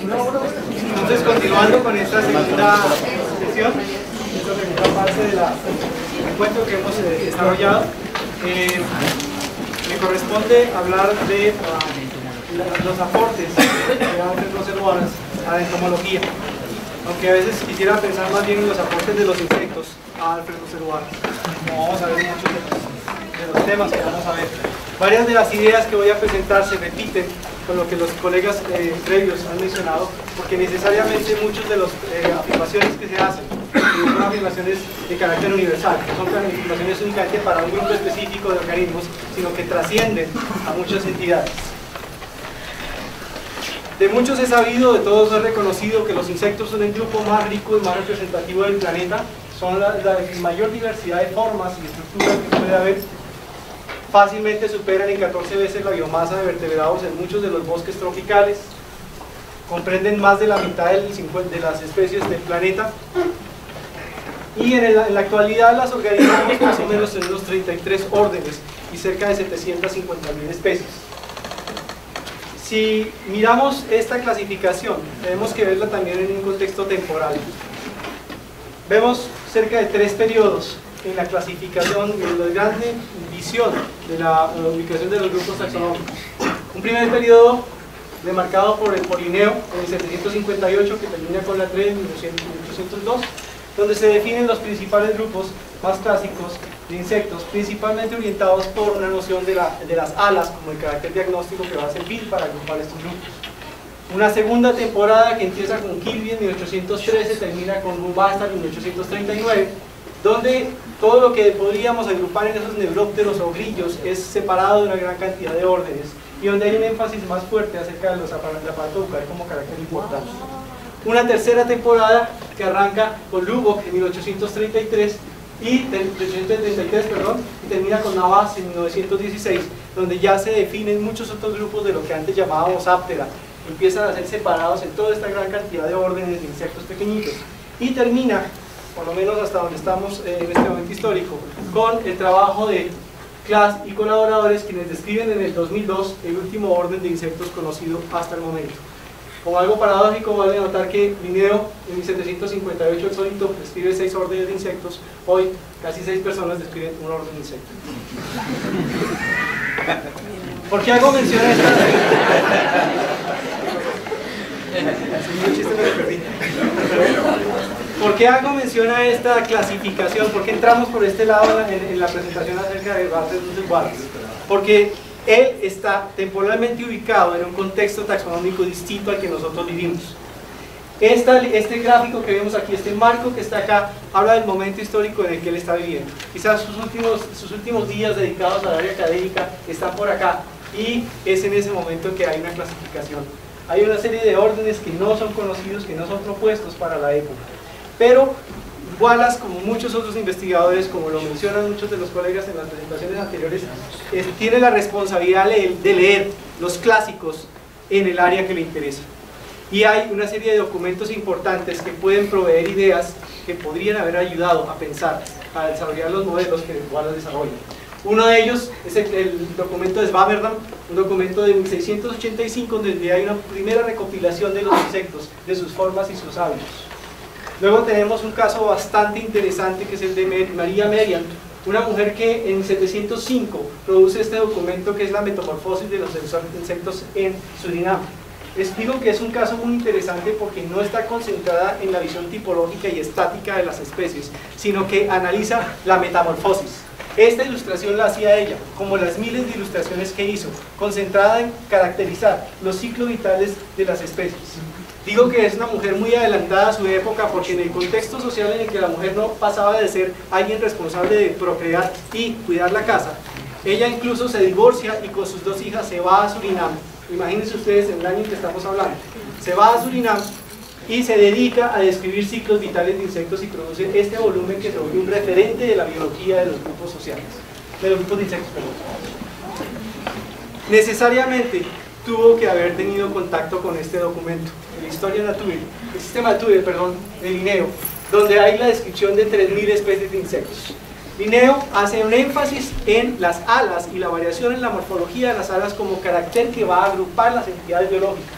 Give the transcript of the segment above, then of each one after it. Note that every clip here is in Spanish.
Entonces, continuando con esta segunda sesión, esta segunda parte del encuentro que hemos desarrollado, me corresponde hablar de los aportes que da Alfred Russel Wallace a la entomología, aunque a veces quisiera pensar más bien en los aportes de los insectos a Alfred Russel Wallace, como vamos a ver en muchos de los temas que vamos a ver. Varias de las ideas que voy a presentar se repiten con lo que los colegas previos han mencionado, porque necesariamente muchas de las afirmaciones que se hacen son afirmaciones de carácter universal, no son afirmaciones únicamente para un grupo específico de organismos, sino que trascienden a muchas entidades. De muchos he sabido, de todos he reconocido que los insectos son el grupo más rico y más representativo del planeta, son la mayor diversidad de formas y estructuras que puede haber. Fácilmente superan en 14 veces la biomasa de vertebrados en muchos de los bosques tropicales, comprenden más de la mitad de las especies del planeta, y en la actualidad las organizamos más o menos en unos 33 órdenes y cerca de 750.000 especies. Si miramos esta clasificación, tenemos que verla también en un contexto temporal. Vemos cerca de 3 periodos en la clasificación, en la grande visión de la ubicación de los grupos taxonómicos. Un primer periodo demarcado por el Linneo en el 758, que termina con la 3 en 1802, donde se definen los principales grupos más clásicos de insectos, principalmente orientados por una noción de las alas como el carácter diagnóstico que va a servir para agrupar estos grupos. Una segunda temporada que empieza con Kilby en 1813, termina con Bastard en 1839, donde todo lo que podríamos agrupar en esos neurópteros o grillos es separado de una gran cantidad de órdenes, y donde hay un énfasis más fuerte acerca de los aparato bucal como carácter importante. Una tercera temporada que arranca con Lubbock en 1833 y termina con Navas en 1916, donde ya se definen muchos otros grupos de lo que antes llamábamos Aptera, empiezan a ser separados en toda esta gran cantidad de órdenes de insectos pequeñitos, y termina, por lo menos hasta donde estamos en este momento histórico, con el trabajo de Klaas y colaboradores, quienes describen en el 2002 el último orden de insectos conocido hasta el momento. Como algo paradójico, vale notar que Linneo en 1758 el solito describe 6 órdenes de insectos, hoy casi 6 personas describen un orden de insectos. ¿Por qué hago mención a esta? ¿Por qué hago mención a esta clasificación? ¿Por qué entramos por este lado en la presentación acerca de Alfred Russel Wallace? Porque él está temporalmente ubicado en un contexto taxonómico distinto al que nosotros vivimos. Este gráfico que vemos aquí, este marco que está acá, habla del momento histórico en el que él está viviendo. Quizás sus últimos días dedicados al área académica están por acá, y es en ese momento que hay una clasificación. Hay una serie de órdenes que no son conocidos, que no son propuestos para la época. Pero Wallace, como muchos otros investigadores, como lo mencionan muchos de los colegas en las presentaciones anteriores, tiene la responsabilidad de leer los clásicos en el área que le interesa. Y hay una serie de documentos importantes que pueden proveer ideas que podrían haber ayudado a pensar, a desarrollar los modelos que Wallace desarrolla. Uno de ellos es el documento de Swammerdam, un documento de 1685, donde hay una primera recopilación de los insectos, de sus formas y sus hábitos. Luego tenemos un caso bastante interesante, que es el de María Merian, una mujer que en 705 produce este documento que es la metamorfosis de los insectos en Surinam. Explico que es un caso muy interesante porque no está concentrada en la visión tipológica y estática de las especies, sino que analiza la metamorfosis. Esta ilustración la hacía ella, como las miles de ilustraciones que hizo, concentrada en caracterizar los ciclos vitales de las especies. Digo que es una mujer muy adelantada a su época, porque en el contexto social en el que la mujer no pasaba de ser alguien responsable de procrear y cuidar la casa, ella incluso se divorcia y con sus 2 hijas se va a Surinam. Imagínense ustedes en el año en que estamos hablando. Se va a Surinam y se dedica a describir ciclos vitales de insectos y produce este volumen que se vuelve un referente de la biología de los grupos sociales, de los grupos de insectos, perdón. Necesariamente tuvo que haber tenido contacto con este documento, el Historia Naturae, el Sistema Naturae, perdón, de Linneo, donde hay la descripción de 3.000 especies de insectos. Linneo hace un énfasis en las alas y la variación en la morfología de las alas como carácter que va a agrupar las entidades biológicas.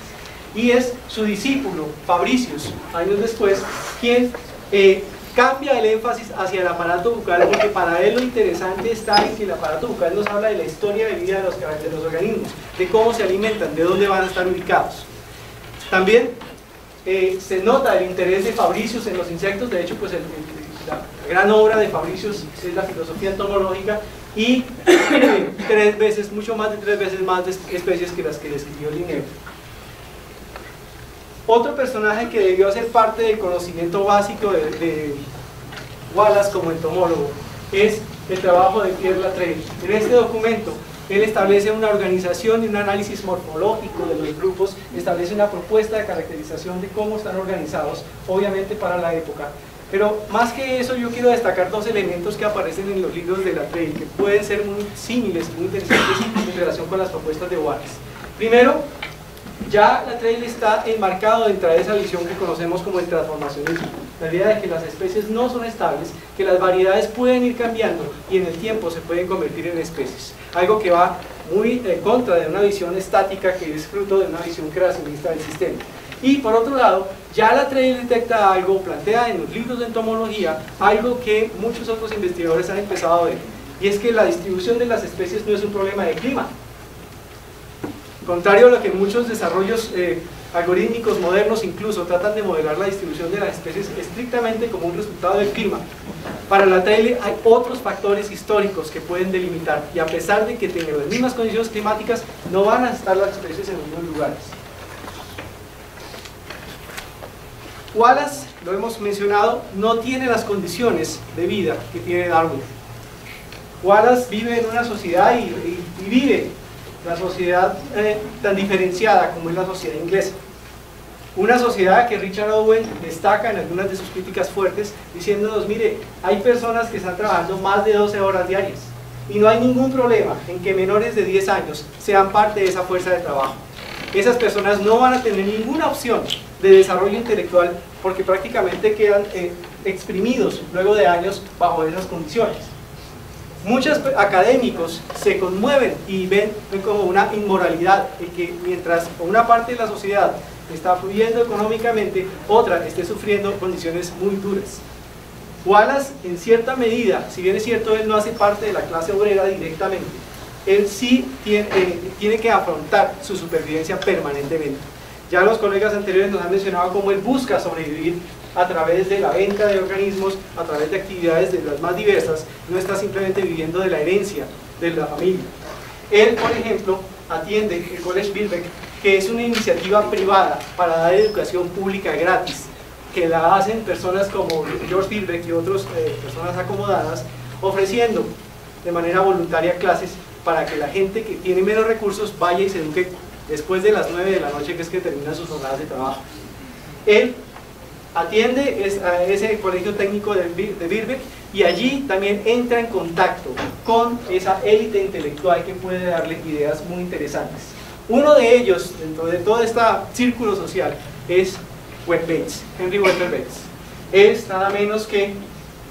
y es su discípulo, Fabricius, años después, quien cambia el énfasis hacia el aparato bucal, porque para él lo interesante está en que el aparato bucal nos habla de la historia de vida de los organismos, de cómo se alimentan, de dónde van a estar ubicados. También se nota el interés de Fabricius en los insectos. De hecho, pues la gran obra de Fabricius es la filosofía entomológica, y mucho más de 3 veces más de especies que las que describió Linneo. Otro personaje que debió hacer parte del conocimiento básico de Wallace como entomólogo es el trabajo de Pierre Latreille. En este documento él establece una organización y un análisis morfológico de los grupos, establece una propuesta de caracterización de cómo están organizados, obviamente para la época. Pero más que eso, yo quiero destacar 2 elementos que aparecen en los libros de Latreille, que pueden ser muy similares, muy interesantes en relación con las propuestas de Wallace. Primero, ya Latreille está enmarcado dentro de esa visión que conocemos como el transformacionismo, la idea de que las especies no son estables, que las variedades pueden ir cambiando y en el tiempo se pueden convertir en especies, algo que va muy en contra de una visión estática que es fruto de una visión creacionista del sistema. Y por otro lado, ya Latreille detecta algo, plantea en los libros de entomología algo que muchos otros investigadores han empezado a ver, y es que la distribución de las especies no es un problema de clima. Contrario a lo que muchos desarrollos algorítmicos modernos incluso tratan de modelar la distribución de las especies estrictamente como un resultado del clima, para Latreille hay otros factores históricos que pueden delimitar, y a pesar de que tengan las mismas condiciones climáticas, no van a estar las especies en los mismos lugares. Wallace, lo hemos mencionado, no tiene las condiciones de vida que tiene Darwin. Wallace vive en una sociedad y vive la sociedad tan diferenciada como es la sociedad inglesa. Una sociedad que Richard Owen destaca en algunas de sus críticas fuertes, diciéndonos, mire, hay personas que están trabajando más de 12 horas diarias, y no hay ningún problema en que menores de 10 años sean parte de esa fuerza de trabajo. Esas personas no van a tener ninguna opción de desarrollo intelectual, porque prácticamente quedan exprimidos luego de años bajo esas condiciones. Muchos académicos se conmueven y ven como una inmoralidad el que mientras una parte de la sociedad está fluyendo económicamente, otra esté sufriendo condiciones muy duras. Wallace, en cierta medida, si bien es cierto él no hace parte de la clase obrera directamente, él sí tiene que afrontar su supervivencia permanentemente. Ya los colegas anteriores nos han mencionado cómo él busca sobrevivir a través de la venta de organismos, a través de actividades de las más diversas, no está simplemente viviendo de la herencia de la familia. Él, por ejemplo, atiende el College Birkbeck, que es una iniciativa privada para dar educación pública gratis, que la hacen personas como George Birkbeck y otras personas acomodadas, ofreciendo de manera voluntaria clases para que la gente que tiene menos recursos vaya y se eduque después de las 9 de la noche, que es que terminan sus jornadas de trabajo. Él atiende a ese colegio técnico de Birkbeck, y allí también entra en contacto con esa élite intelectual que puede darle ideas muy interesantes. Uno de ellos, dentro de todo este círculo social, es Webb Bates, Henry Webster Bates. Es nada menos que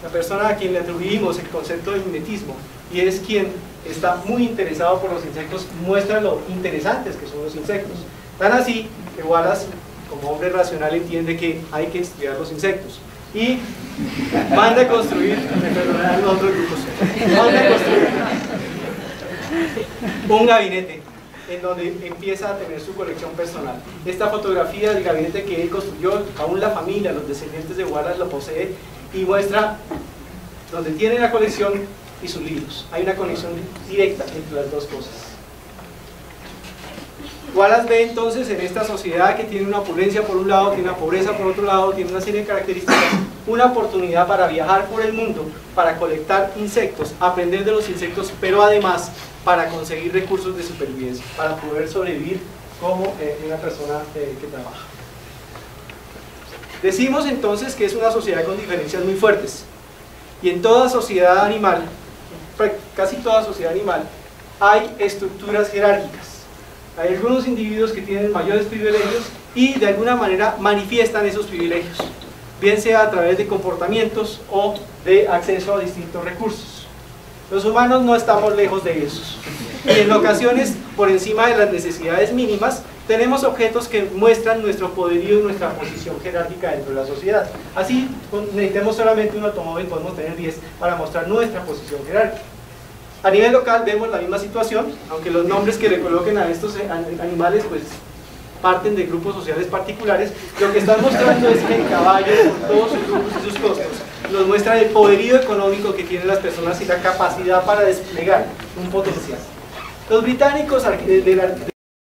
la persona a quien le atribuimos el concepto de mimetismo, y es quien está muy interesado por los insectos, muestra lo interesantes que son los insectos. Tan así que Wallace, como hombre racional, entiende que hay que estudiar los insectos y manda a construir, un gabinete en donde empieza a tener su colección personal. Esta fotografía del gabinete que él construyó, aún la familia, los descendientes de Wallace lo posee, y muestra donde tiene la colección y sus libros. Hay una conexión directa entre las dos cosas. Wallace ve entonces en esta sociedad que tiene una opulencia por un lado, tiene una pobreza por otro lado, tiene una serie de características, una oportunidad para viajar por el mundo, para colectar insectos, aprender de los insectos, pero además para conseguir recursos de supervivencia, para poder sobrevivir como una persona que trabaja. Decimos entonces que es una sociedad con diferencias muy fuertes, y en toda sociedad animal, casi toda sociedad animal, hay estructuras jerárquicas. Hay algunos individuos que tienen mayores privilegios y de alguna manera manifiestan esos privilegios, bien sea a través de comportamientos o de acceso a distintos recursos. Los humanos no estamos lejos de esos. y en ocasiones por encima de las necesidades mínimas tenemos objetos que muestran nuestro poderío y nuestra posición jerárquica dentro de la sociedad. Así necesitemos solamente un automóvil, podemos tener 10 para mostrar nuestra posición jerárquica. A nivel local vemos la misma situación, aunque los nombres que le coloquen a estos animales pues parten de grupos sociales particulares. Lo que están mostrando es que el caballo, con todos sus grupos y sus costos, nos muestra el poderío económico que tienen las personas y la capacidad para desplegar un potencial. Los británicos de la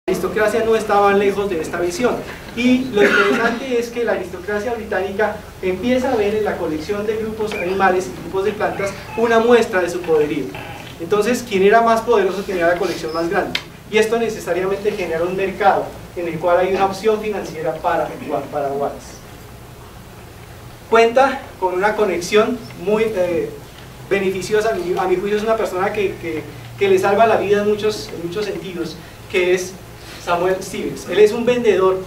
aristocracia no estaban lejos de esta visión, y lo interesante es que la aristocracia británica empieza a ver en la colección de grupos animales y grupos de plantas una muestra de su poderío. Entonces, quien era más poderoso tenía la colección más grande, y esto necesariamente genera un mercado en el cual hay una opción financiera para Wallace. Cuenta con una conexión muy beneficiosa, a mi juicio es una persona que le salva la vida en muchos sentidos, que es Samuel Stevens. Él es un vendedor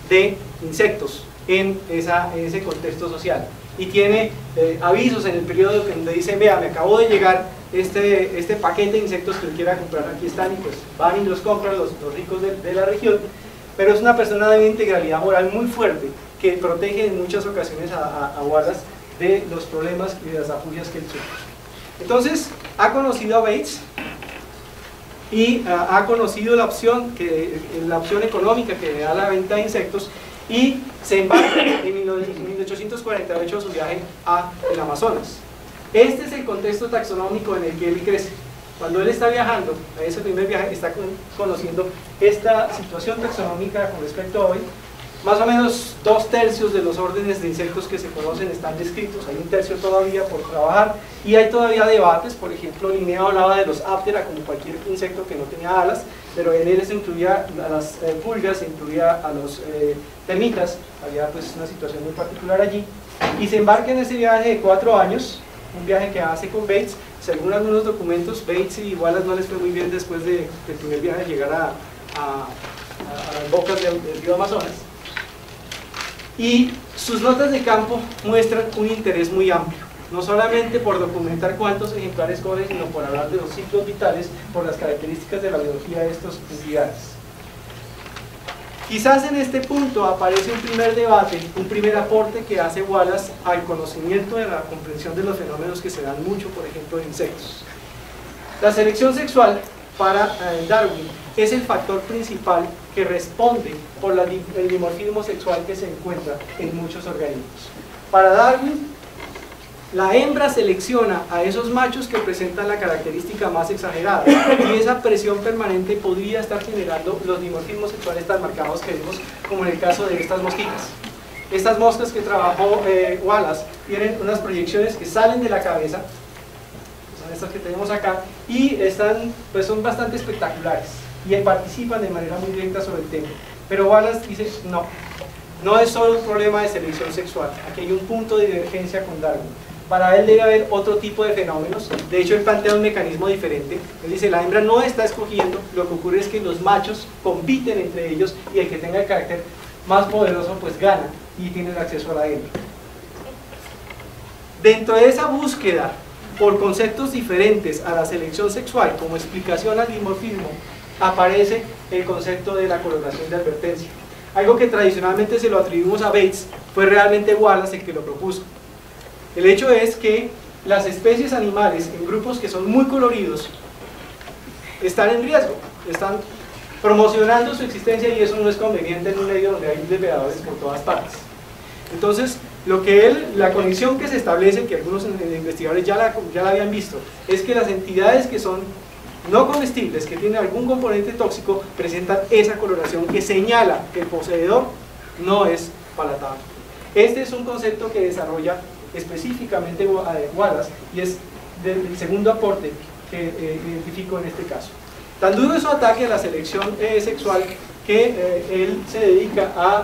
de insectos en ese contexto social, y tiene avisos en el periodo donde dicen: vea, me acabó de llegar este paquete de insectos que él quiera comprar, aquí están, y pues van y los compran los ricos de la región. Pero es una persona de una integralidad moral muy fuerte, que protege en muchas ocasiones a Wallace de los problemas y de las afurias que él sufre. Entonces ha conocido a Bates y ha conocido la opción económica que le da la venta de insectos, y se embarca en 1848 su viaje a el Amazonas. Este es el contexto taxonómico en el que él crece. Cuando él está viajando, a ese primer viaje, está conociendo esta situación taxonómica con respecto a hoy. Más o menos 2/3 de los órdenes de insectos que se conocen están descritos, hay 1/3 todavía por trabajar, y hay todavía debates. Por ejemplo, Linneo hablaba de los Aptera como cualquier insecto que no tenía alas, pero en él se incluía a las pulgas, se incluía a los termitas. Había pues una situación muy particular allí, y se embarca en ese viaje de 4 años, un viaje que hace con Bates. Según algunos documentos, Bates y Wallace no les fue muy bien después del primer viaje llegar a las bocas del río Amazonas. Y sus notas de campo muestran un interés muy amplio, no solamente por documentar cuántos ejemplares cogen, sino por hablar de los ciclos vitales, por las características de la biología de estas entidades. Quizás en este punto aparece un primer debate, un primer aporte que hace Wallace al conocimiento de la comprensión de los fenómenos que se dan mucho, por ejemplo, en insectos. La selección sexual para Darwin es el factor principal que responde por el dimorfismo sexual que se encuentra en muchos organismos. Para Darwin, la hembra selecciona a esos machos que presentan la característica más exagerada, y esa presión permanente podría estar generando los dimorfismos sexuales tan marcados que vemos, como en el caso de estas mosquitas. Estas moscas que trabajó Wallace tienen unas proyecciones que salen de la cabeza, son estas que tenemos acá, y pues son bastante espectaculares y participan de manera muy directa sobre el tema. Pero Wallace dice: no es solo un problema de selección sexual, aquí hay un punto de divergencia con Darwin. Para él debe haber otro tipo de fenómenos. De hecho, él plantea un mecanismo diferente. Él dice: la hembra no está escogiendo, lo que ocurre es que los machos compiten entre ellos, y el que tenga el carácter más poderoso pues gana y tiene el acceso a la hembra. Dentro de esa búsqueda por conceptos diferentes a la selección sexual como explicación al dimorfismo, aparece el concepto de la coloración de advertencia. Algo que tradicionalmente se lo atribuimos a Bates, fue realmente Wallace el que lo propuso. El hecho es que las especies animales en grupos que son muy coloridos están en riesgo, están promocionando su existencia, y eso no es conveniente en un medio donde hay depredadores por todas partes. Entonces, la conexión que se establece, que algunos investigadores ya la habían visto, es que las entidades que son no comestibles, que tienen algún componente tóxico, presentan esa coloración que señala que el poseedor no es palatable. Este es un concepto que desarrolla específicamente Wallace, y es del segundo aporte que identifico en este caso. Tan duro es su ataque a la selección sexual que él se dedica a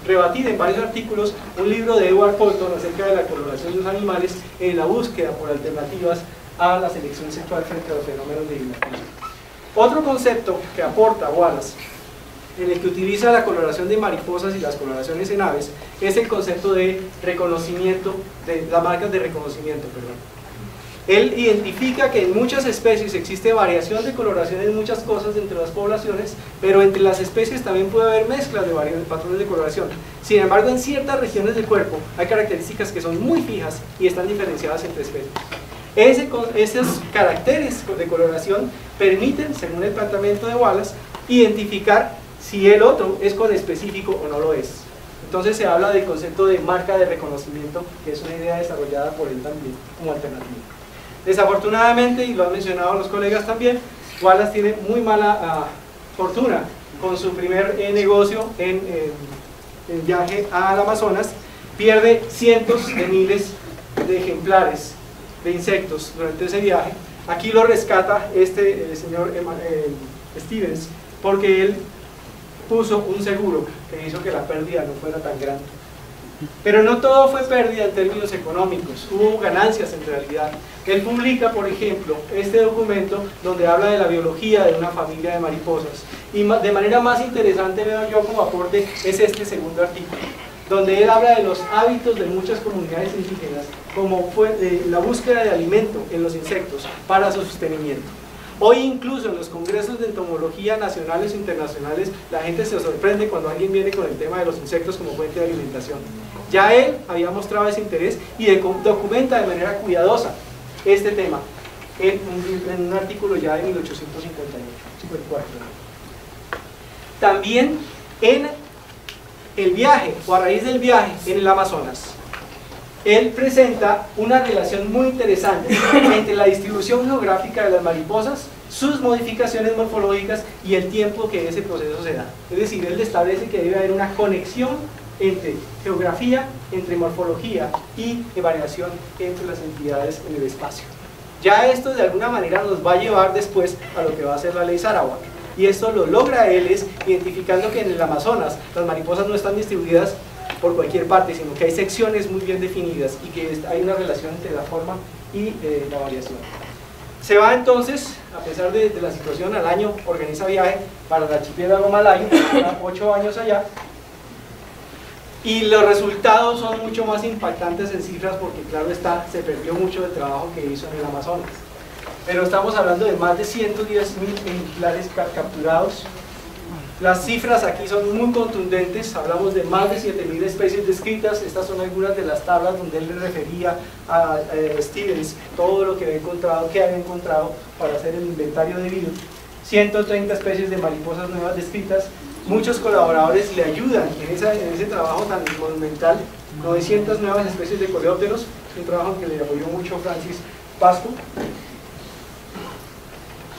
rebatir en varios artículos un libro de Edward Colton acerca de la coloración de los animales en la búsqueda por alternativas a la selección sexual frente a los fenómenos de dimorfismo. Otro concepto que aporta Wallace, en el que utiliza la coloración de mariposas y las coloraciones en aves, es el concepto de reconocimiento, de las marcas de reconocimiento, perdón. Él identifica que en muchas especies existe variación de coloración en muchas cosas entre las poblaciones, pero entre las especies también puede haber mezclas de varios patrones de coloración. Sin embargo, en ciertas regiones del cuerpo hay características que son muy fijas y están diferenciadas entre especies. Esos caracteres de coloración permiten, según el planteamiento de Wallace, identificar si el otro es conespecífico o no lo es. Entonces se habla del concepto de marca de reconocimiento, que es una idea desarrollada por él también como alternativa. Desafortunadamente, y lo han mencionado los colegas también, Wallace tiene muy mala fortuna con su primer negocio en viaje al Amazonas. Pierde cientos de miles de ejemplares de insectos durante ese viaje. Aquí lo rescata el señor Stevens, porque él puso un seguro que hizo que la pérdida no fuera tan grande. Pero no todo fue pérdida en términos económicos, hubo ganancias en realidad. Él publica, por ejemplo, este documento donde habla de la biología de una familia de mariposas. Y de manera más interesante, veo yo como aporte, es este segundo artículo, donde él habla de los hábitos de muchas comunidades indígenas, como fue la búsqueda de alimento en los insectos para su sostenimiento. Hoy incluso en los congresos de entomología nacionales e internacionales, la gente se sorprende cuando alguien viene con el tema de los insectos como fuente de alimentación. Ya él había mostrado ese interés y documenta de manera cuidadosa este tema en un artículo ya de 1854. También en el viaje, o a raíz del viaje en el Amazonas, él presenta una relación muy interesante entre la distribución geográfica de las mariposas, sus modificaciones morfológicas y el tiempo que ese proceso se da. Es decir, él establece que debe haber una conexión entre geografía, entre morfología y variación entre las entidades en el espacio. Ya esto de alguna manera nos va a llevar después a lo que va a ser la ley Sarawak. Y esto lo logra él es identificando que en el Amazonas las mariposas no están distribuidas por cualquier parte, sino que hay secciones muy bien definidas y que hay una relación entre la forma y la variación. Se va entonces, a pesar de la situación, al año organiza viaje para el archipiélago malayo, 8 años allá, y los resultados son mucho más impactantes en cifras porque claro está, se perdió mucho del trabajo que hizo en el Amazonas. Pero estamos hablando de más de 110.000 ejemplares capturados. Las cifras aquí son muy contundentes, hablamos de más de 7.000 especies descritas. Estas son algunas de las tablas donde él le refería a Stevens todo lo que había encontrado para hacer el inventario debido. 130 especies de mariposas nuevas descritas. Muchos colaboradores le ayudan en ese trabajo tan monumental. 900 nuevas especies de coleópteros, un trabajo que le apoyó mucho Francis Pasco.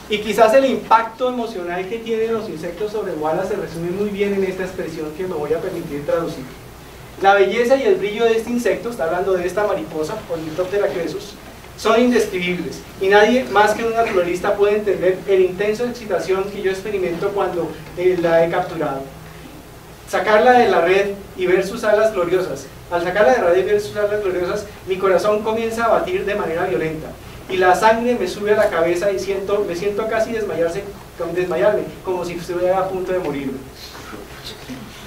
Y quizás el impacto emocional que tienen los insectos sobre Wallace se resume muy bien en esta expresión que me voy a permitir traducir. La belleza y el brillo de este insecto, está hablando de esta mariposa, Ornithoptera cressus, son indescribibles y nadie más que un naturalista puede entender el intenso excitación que yo experimento cuando la he capturado. Sacarla de la red y ver sus alas gloriosas. Al sacarla de la red y ver sus alas gloriosas, mi corazón comienza a batir de manera violenta y la sangre me sube a la cabeza y me siento casi desmayarme, como si estuviera a punto de morirme.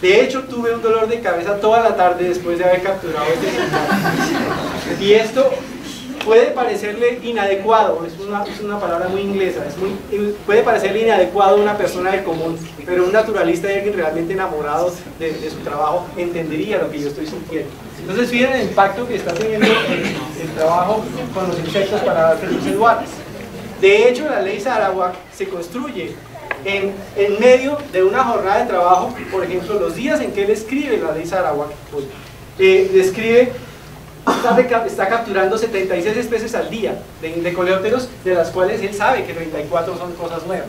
De hecho, tuve un dolor de cabeza toda la tarde después de haber capturado este ejemplar. Y esto puede parecerle inadecuado, es una palabra muy inglesa, puede parecerle inadecuado a una persona del común, pero un naturalista y alguien realmente enamorado de su trabajo entendería lo que yo estoy sintiendo. Entonces fíjense el impacto que está teniendo el trabajo con los insectos para dar felices Wallace. De hecho, la ley Sarawak se construye en medio de una jornada de trabajo. Por ejemplo, los días en que él escribe la ley Sarawak, está capturando 76 especies al día de coleópteros, de las cuales él sabe que 34 son cosas nuevas.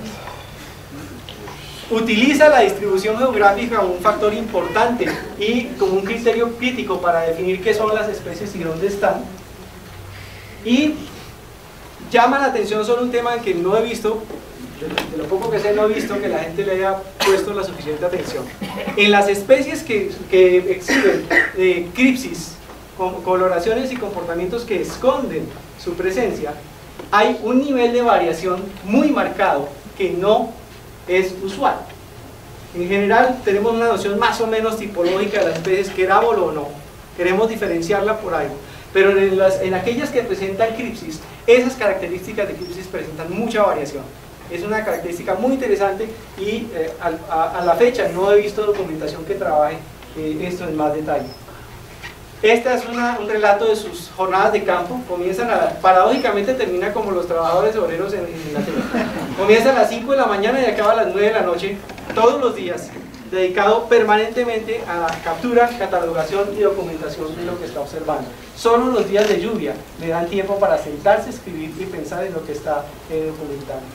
Utiliza la distribución geográfica como un factor importante y como un criterio crítico para definir qué son las especies y dónde están. Y llama la atención sobre un tema en que no he visto, de lo poco que sé, no he visto que la gente le haya puesto la suficiente atención. En las especies que exhiben cripsis, coloraciones y comportamientos que esconden su presencia, hay un nivel de variación muy marcado que no es usual. En general tenemos una noción más o menos tipológica de las especies, querámoslo o no, queremos diferenciarla por algo, pero en aquellas que presentan cripsis, esas características de cripsis presentan mucha variación. Es una característica muy interesante y a la fecha no he visto documentación que trabaje esto en más detalle. Este es un relato de sus jornadas de campo. Paradójicamente termina como los trabajadores obreros en la tele. Comienza a las 5 de la mañana y acaba a las 9 de la noche, todos los días, dedicado permanentemente a la captura, catalogación y documentación de lo que está observando. Solo los días de lluvia le dan tiempo para sentarse, escribir y pensar en lo que está documentando.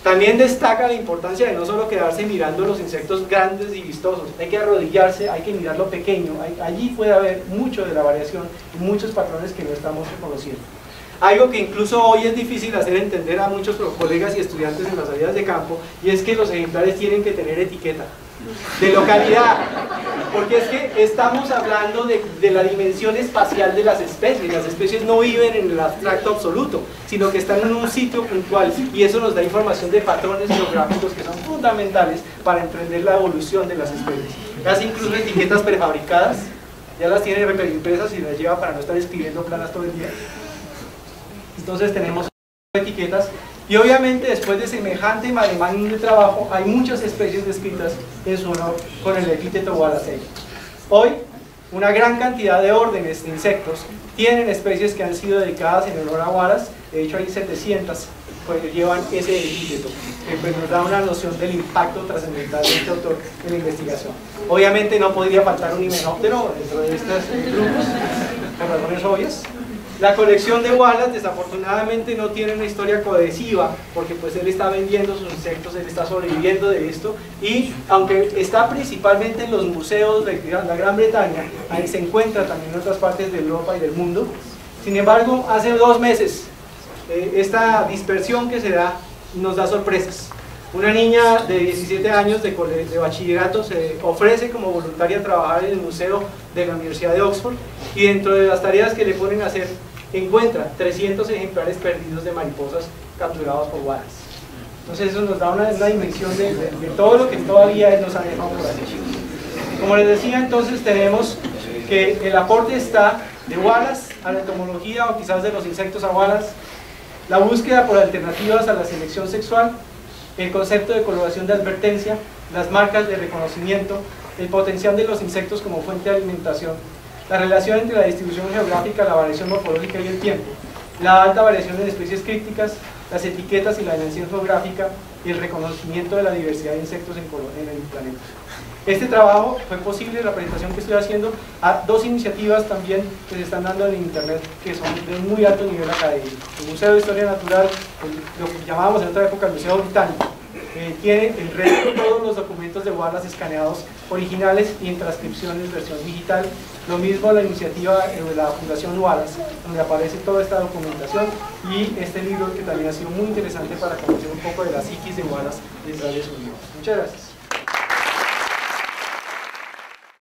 También destaca la importancia de no solo quedarse mirando los insectos grandes y vistosos, hay que arrodillarse, hay que mirar lo pequeño, allí puede haber mucho de la variación y muchos patrones que no estamos reconociendo. Algo que incluso hoy es difícil hacer entender a muchos colegas y estudiantes en las salidas de campo, y es que los ejemplares tienen que tener etiqueta de localidad, porque es que estamos hablando de la dimensión espacial de las especies. Las especies no viven en el abstracto absoluto, sino que están en un sitio puntual, y eso nos da información de patrones geográficos que son fundamentales para entender la evolución de las especies. Hace incluso etiquetas prefabricadas, ya las tiene impresas y las lleva para no estar escribiendo planas todo el día. Entonces tenemos etiquetas. Y obviamente después de semejante magnum de trabajo hay muchas especies descritas en su honor con el epíteto Wallacei. Hoy una gran cantidad de órdenes de insectos tienen especies que han sido dedicadas en honor a Wallace. De hecho hay 700 que llevan ese epíteto, que pues nos da una noción del impacto trascendental de este autor en la investigación. Obviamente no podría faltar un himenóptero dentro de estos grupos, por razones obvias. La colección de Wallace desafortunadamente no tiene una historia cohesiva, porque pues él está vendiendo sus insectos, él está sobreviviendo de esto, y aunque está principalmente en los museos de la Gran Bretaña, ahí se encuentra también en otras partes de Europa y del mundo. Sin embargo, hace 2 meses esta dispersión que se da nos da sorpresas. Una niña de 17 años de bachillerato se ofrece como voluntaria a trabajar en el museo de la Universidad de Oxford, y dentro de las tareas que le ponen a hacer encuentra 300 ejemplares perdidos de mariposas capturados por Wallace. Entonces eso nos da una dimensión de todo lo que todavía él nos ha dejado por ahí. Como les decía, entonces tenemos que el aporte está de Wallace a la entomología, o quizás de los insectos a Wallace, la búsqueda por alternativas a la selección sexual, el concepto de coloración de advertencia, las marcas de reconocimiento, el potencial de los insectos como fuente de alimentación, la relación entre la distribución geográfica, la variación morfológica y el tiempo, la alta variación en especies crípticas, las etiquetas y la dimensión geográfica, y el reconocimiento de la diversidad de insectos en el planeta. Este trabajo fue posible, la presentación que estoy haciendo, a 2 iniciativas también que se están dando en internet, que son de muy alto nivel académico. El Museo de Historia Natural, lo que llamábamos en otra época el Museo Británico, tiene en red todos los documentos de Wallace escaneados originales y en transcripciones versión digital. Lo mismo la iniciativa de la Fundación Wallace, donde aparece toda esta documentación, y este libro que también ha sido muy interesante para conocer un poco de la psiquis de Wallace desde su vida. Muchas gracias.